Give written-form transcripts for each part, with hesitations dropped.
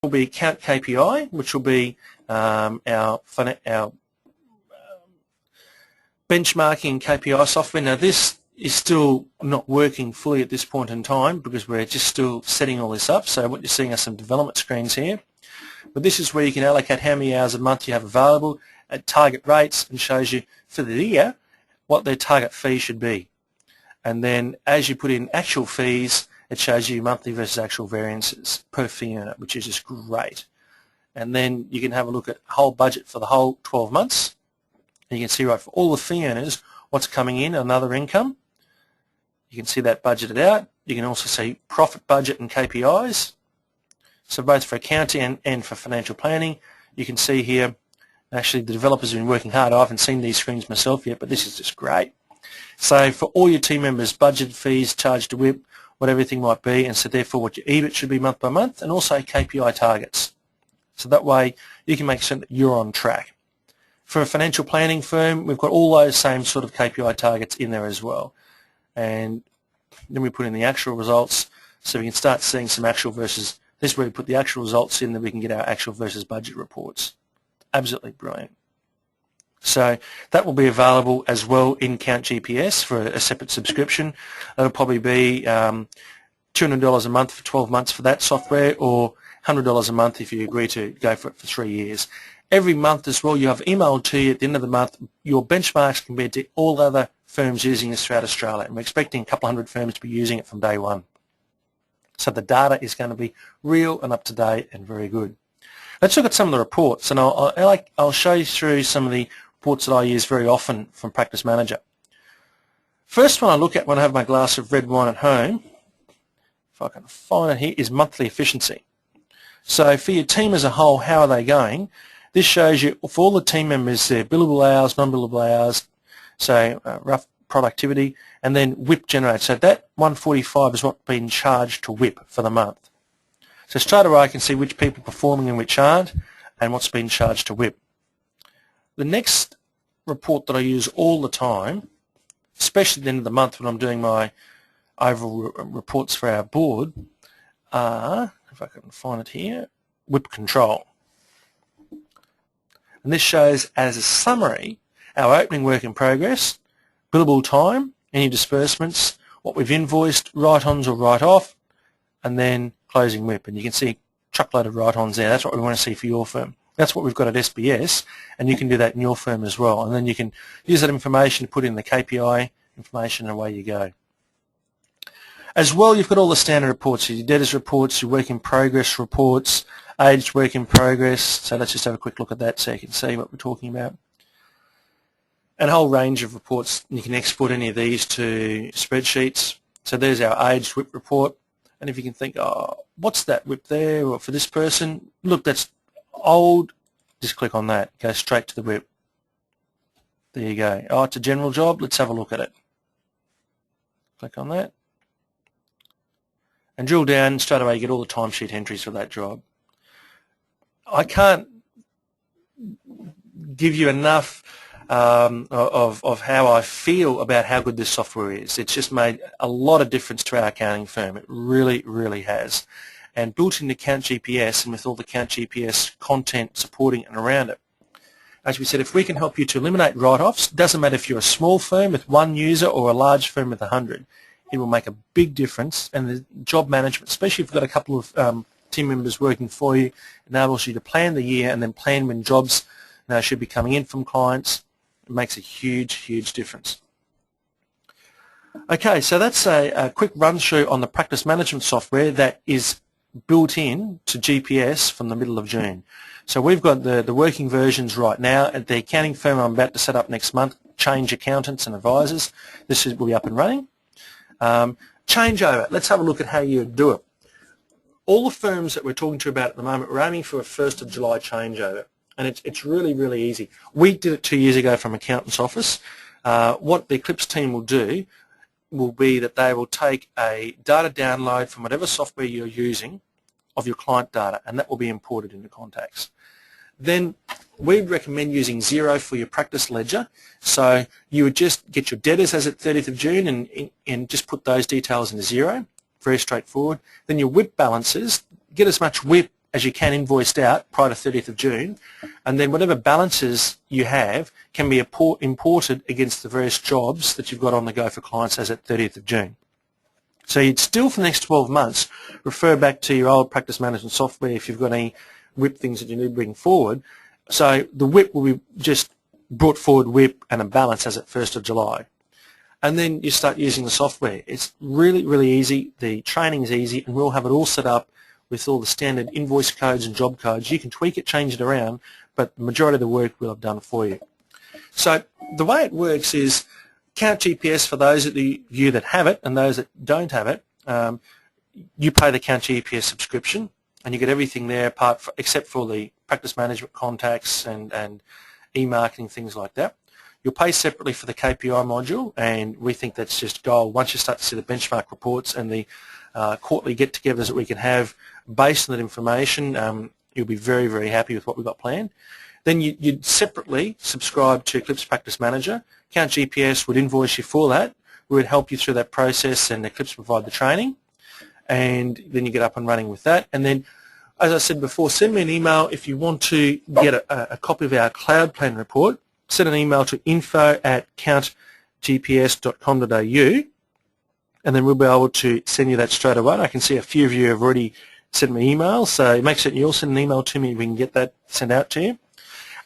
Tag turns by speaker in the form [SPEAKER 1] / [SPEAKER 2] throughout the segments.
[SPEAKER 1] will be Account KPI, which will be our benchmarking KPI software. Now this is still not working fully at this point in time because we're just still setting all this up. So what you're seeing are some development screens here. But this is where you can allocate how many hours a month you have available at target rates, and shows you for the year what their target fee should be. And then as you put in actual fees, it shows you monthly versus actual variances per fee earner, which is just great. And then you can have a look at whole budget for the whole 12 months. And you can see right for all the fee earners what's coming in, another income. You can see that budgeted out. You can also see profit budget and KPIs. So both for accounting and for financial planning, you can see here, actually the developers have been working hard. I haven't seen these screens myself yet, but this is just great. So for all your team members, budget fees, charge to WIP, what everything might be, and so therefore what your EBIT should be month by month, and also KPI targets. So that way you can make sure that you're on track. For a financial planning firm, we've got all those same sort of KPI targets in there as well. And then we put in the actual results, so we can start seeing some actual versus, this is where we put the actual results in, that we can get our actual versus budget reports. Absolutely brilliant. So that will be available as well in Count GPS for a separate subscription. That'll probably be $200 a month for 12 months for that software, or $100 a month if you agree to go for it for 3 years. Every month as well, you have emailed to you at the end of the month your benchmarks compared to all other firms using this throughout Australia. And we're expecting a couple hundred firms to be using it from day one. So the data is going to be real and up to date and very good. Let's look at some of the reports, and I'll show you through some of the reports that I use very often from Practice Manager. First one I look at when I have my glass of red wine at home, if I can find it here, is monthly efficiency. So for your team as a whole, how are they going? This shows you for all the team members their billable hours, non-billable hours, so rough productivity, and then WIP generated. So that 145 is what's been charged to WIP for the month. So straight away I can see which people are performing and which aren't, and what's been charged to WIP. The next report that I use all the time, especially at the end of the month when I'm doing my overall reports for our board, are, if I can find it here, WIP control. And this shows as a summary our opening work in progress, billable time, any disbursements, what we've invoiced, write-ons or write-off, and then closing WIP. And you can see a truckload of write-ons there. That's what we want to see for your firm. That's what we've got at SBS, and you can do that in your firm as well. And then you can use that information to put in the KPI information, and away you go. As well, you've got all the standard reports, your debtors reports, your work in progress reports, aged work in progress. So let's just have a quick look at that so you can see what we're talking about. And a whole range of reports. You can export any of these to spreadsheets. So there's our aged WIP report. And if you can think, oh, what's that WIP there, or for this person? Look, that's old. Just click on that. Go straight to the WIP. There you go. Oh, it's a general job. Let's have a look at it. Click on that. And drill down, straight away you get all the timesheet entries for that job. I can't give you enough of how I feel about how good this software is. It's just made a lot of difference to our accounting firm. It really, really has. And built into Count GPS, and with all the Count GPS content supporting and around it. As we said, if we can help you to eliminate write-offs, doesn't matter if you're a small firm with 1 user or a large firm with 100, it will make a big difference. And the job management, especially if you've got a couple of team members working for you, enables you to plan the year and then plan when jobs should be coming in from clients. It makes a huge, huge difference. Okay, so that's a quick run through on the practice management software that is built in to GPS from the middle of June. So we've got the working versions right now at the accounting firm I'm about to set up next month, Change Accountants and Advisors. This will be up and running. Changeover, let's have a look at how you do it. All the firms that we're talking to about at the moment, we're aiming for a 1st of July changeover. And it's really, really easy. We did it 2 years ago from Accountant's Office. What the Eclipse team will do will be that they will take a data download from whatever software you're using of your client data, and that will be imported into Contacts. Then we'd recommend using Xero for your practice ledger. So you would just get your debtors as at 30th of June and just put those details into Xero. Very straightforward. Then your WIP balances, get as much WIP as you can invoiced out prior to 30th of June, and then whatever balances you have can be imported against the various jobs that you've got on the go for clients as at 30th of June. So you'd still, for the next 12 months, refer back to your old practice management software if you've got any WIP things that you need to bring forward. So the WIP will be just brought forward WIP and a balance as at 1st of July. And then you start using the software. It's really, really easy. The training is easy, and we'll have it all set up with all the standard invoice codes and job codes. You can tweak it, change it around, but the majority of the work we'll have done for you. So the way it works is Count GPS, for those of you that have it and those that don't have it, you pay the Count GPS subscription, and you get everything there except for the practice management contacts and e-marketing, things like that. You'll pay separately for the KPI module, and we think that's just gold. Once you start to see the benchmark reports and the quarterly get-togethers that we can have based on that information, you'll be very, very happy with what we've got planned. Then you'd separately subscribe to Eclipse Practice Manager. Count GPS would invoice you for that. We would help you through that process, and Eclipse provide the training, and then you get up and running with that. And then, as I said before, send me an email if you want to get a copy of our Cloud Plan report. Send an email to info@countgps.com.au, and then we'll be able to send you that straight away. I can see a few of you have already sent me emails, so make sure you'll send an email to me, we can get that sent out to you.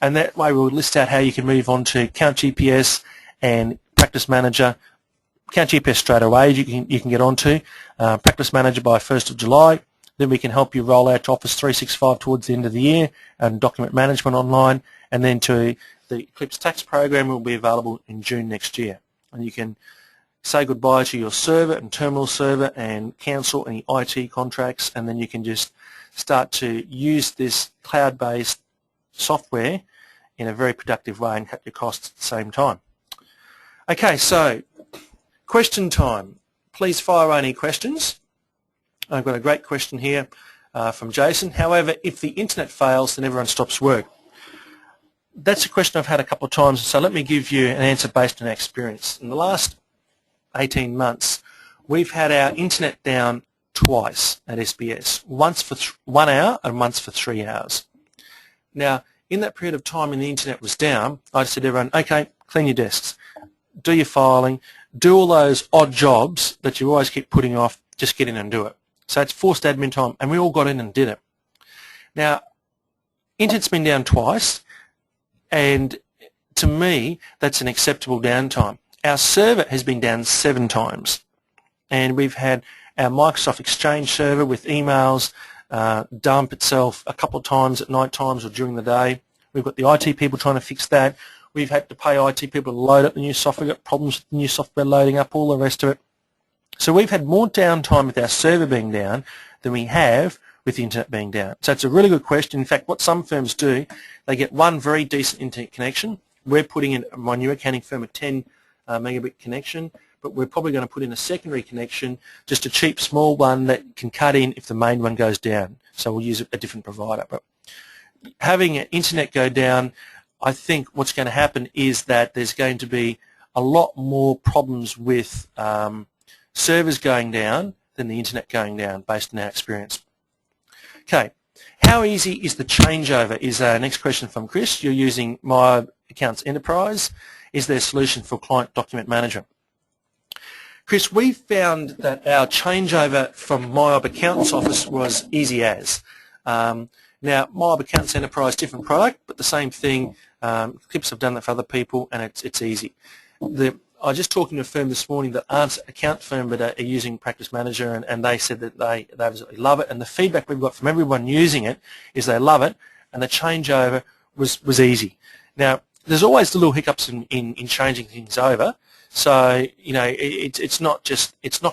[SPEAKER 1] And that way we'll list out how you can move on to Count GPS and Practice Manager. Count GPS straight away you can get onto. Practice Manager by 1st of July. Then we can help you roll out to Office 365 towards the end of the year, and document management online, and then to the Eclipse Tax Program will be available in June next year. And you can say goodbye to your server and terminal server and cancel any IT contracts, and then you can just start to use this cloud-based software in a very productive way and cut your costs at the same time. Okay, so question time. Please fire any questions. I've got a great question here from Jason. However, if the internet fails, then everyone stops work. That's a question I've had a couple of times, so let me give you an answer based on our experience. In the last 18 months, we've had our internet down twice at SBS, once for 1 hour and once for 3 hours. Now, in that period of time when the internet was down, I said to everyone, okay, clean your desks, do your filing, do all those odd jobs that you always keep putting off, just get in and do it. So it's forced admin time, and we all got in and did it. Now, internet's been down twice, and to me, that's an acceptable downtime. Our server has been down 7 times, and we've had our Microsoft Exchange server with emails dump itself a couple of times at night times or during the day. We've got the IT people trying to fix that. We've had to pay IT people to load up the new software, got problems with the new software loading up, all the rest of it. So we've had more downtime with our server being down than we have with the internet being down. So it's a really good question. In fact, what some firms do, they get one very decent internet connection. We're putting in my new accounting firm a 10 megabit connection, but we're probably going to put in a secondary connection, just a cheap small one that can cut in if the main one goes down. So we'll use a different provider. But having an internet go down, I think what's going to happen is that there's going to be a lot more problems with servers going down than the internet going down, based on our experience. Okay, how easy is the changeover is our next question from Chris. You're using My Accounts Enterprise. Is there a solution for Client Document Manager? Chris, we found that our changeover from MyOb Accountants Office was easy as. Now, MyOb Accountants Enterprise, different product, but the same thing. Eclipse have done that for other people, and it's easy. I was just talking to a firm this morning that aren't an account firm but are using Practice Manager, and they said that they absolutely love it, and the feedback we've got from everyone using it is they love it, and the changeover was easy. Now, there's always the little hiccups in changing things over, so you know it's not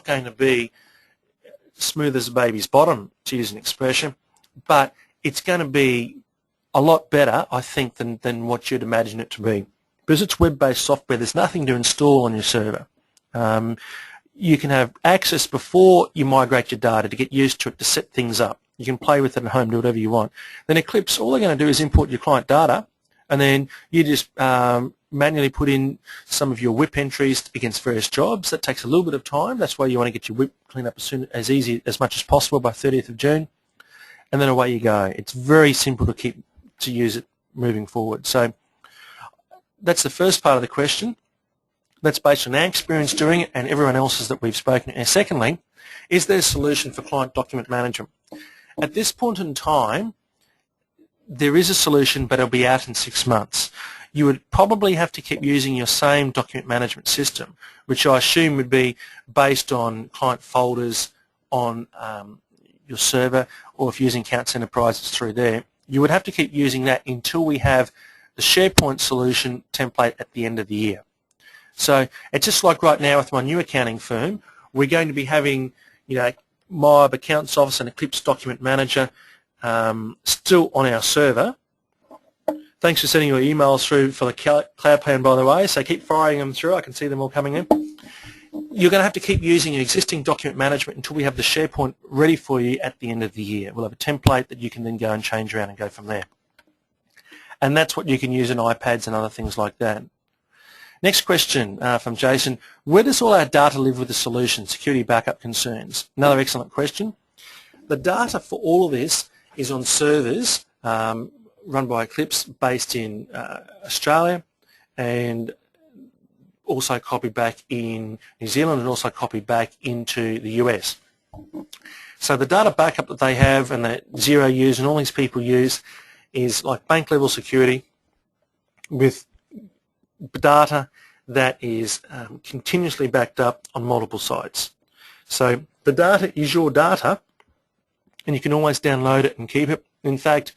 [SPEAKER 1] going to be smooth as a baby's bottom, to use an expression, but it's going to be a lot better, I think, than what you'd imagine it to be. Because it's web-based software, there's nothing to install on your server. You can have access before you migrate your data to get used to it, to set things up. You can play with it at home, do whatever you want. Then Eclipse, all they're going to do is import your client data, and then you just manually put in some of your WIP entries against various jobs. That takes a little bit of time. That's why you want to get your WIP cleaned up as much as possible by 30th of June. and then away you go. It's very simple to use it moving forward. So that's the first part of the question. That's based on our experience doing it and everyone else's that we've spoken to. And secondly, is there a solution for client document management? At this point in time, there is a solution, but it'll be out in 6 months. You would probably have to keep using your same document management system, which I assume would be based on client folders on your server, or if you're using Accounts Enterprise, it's through there. You would have to keep using that until we have the SharePoint solution template at the end of the year. So it's just like right now with my new accounting firm, we're going to be having, MYOB Accountants Office and Eclipse Document Manager still on our server. Thanks for sending your emails through for the cloud plan, by the way, so keep firing them through. I can see them all coming in. You're going to have to keep using your existing document management until we have the SharePoint ready for you at the end of the year. We'll have a template that you can then go and change around and go from there. And that's what you can use in iPads and other things like that. Next question from Jason. Where does all our data live with the solution? Security backup concerns. Another excellent question. The data for all of this is on servers run by Eclipse based in Australia, and also copied back in New Zealand, and also copied back into the US. So the data backup that they have and that Xero use and all these people use is like bank level security with data that is continuously backed up on multiple sites. So the data is your data, and you can always download it and keep it. In fact,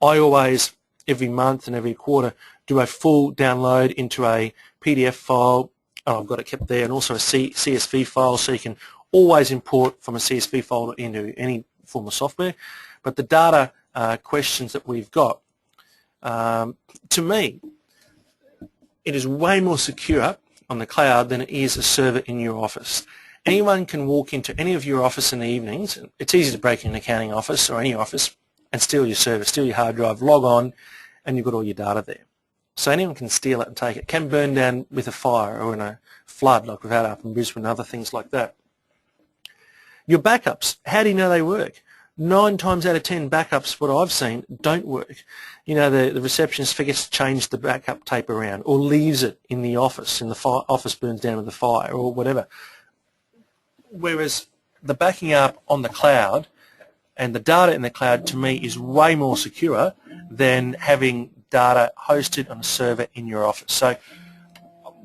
[SPEAKER 1] I always, every month and every quarter, do a full download into a PDF file. I've got it kept there, and also a CSV file, so you can always import from a CSV file into any form of software. But the data questions that we've got, to me, it is way more secure on the cloud than it is a server in your office. Anyone can walk into any of your office in the evenings. It's easy to break in an accounting office or any office and steal your server, steal your hard drive, log on, and you've got all your data there. So anyone can steal it and take it. It can burn down with a fire or in a flood like we've had up in Brisbane and other things like that. Your backups, how do you know they work? 9 times out of 10 backups, what I've seen, don't work. The receptionist forgets to change the backup tape around, or leaves it in the office, and the office burns down with the fire, or whatever. Whereas the backing up on the cloud and the data in the cloud, to me, is way more secure than having data hosted on a server in your office. So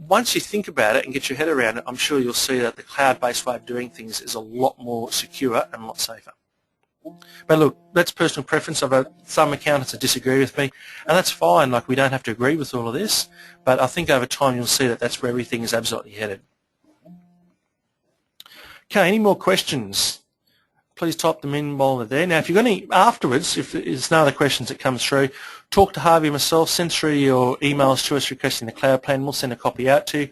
[SPEAKER 1] once you think about it and get your head around it, I'm sure you'll see that the cloud-based way of doing things is a lot more secure and a lot safer. But look, that's personal preference. I've had some accountants that disagree with me, and that's fine. Like, we don't have to agree with all of this, but I think over time you'll see that that's where everything is absolutely headed. Okay, any more questions? Please type them in while they're there. Now, if you've got any afterwards, if there's no other questions that come through, talk to Harvey and myself, send through your emails to us requesting the cloud plan. We'll send a copy out to you.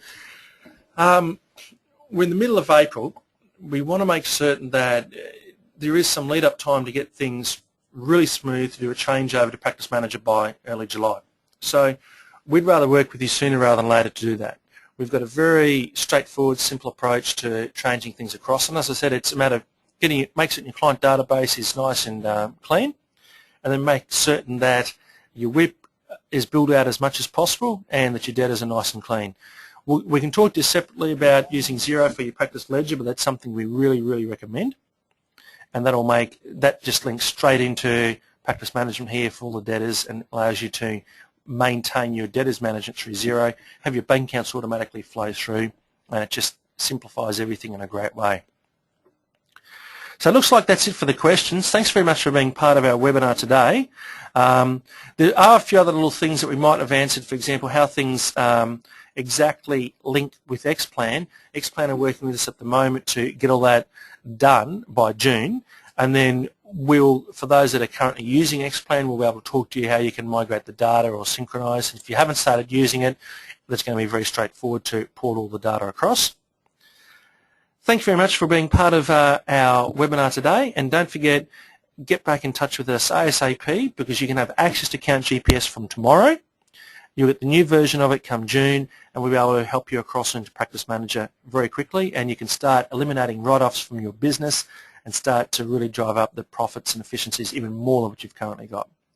[SPEAKER 1] We're in the middle of April. We want to make certain that there is some lead-up time to get things really smooth, to do a changeover to Practice Manager by early July. So we'd rather work with you sooner rather than later to do that. We've got a very straightforward, simple approach to changing things across, and as I said, it's a matter of getting it, make certain your client database is nice and clean, and then make certain that your WIP is built out as much as possible and that your data are nice and clean. We can talk to you separately about using Xero for your Practice Ledger, but that's something we really, really recommend. And that just links straight into Practice Management here for all the debtors and allows you to maintain your debtors management through Xero, have your bank accounts automatically flow through, and it just simplifies everything in a great way. So it looks like that's it for the questions. Thanks very much for being part of our webinar today. There are a few other little things that we might have answered, for example, how things exactly link with Xplan. Xplan are working with us at the moment to get all that done by June, and then for those that are currently using Xplan, we'll be able to talk to you how you can migrate the data or synchronize. If you haven't started using it, that's going to be very straightforward to port all the data across. Thank you very much for being part of our webinar today, and don't forget, get back in touch with us ASAP, because you can have access to Account GPS from tomorrow. You'll get the new version of it come June, and we'll be able to help you across into Practice Manager very quickly, and you can start eliminating write-offs from your business and start to really drive up the profits and efficiencies even more than what you've currently got.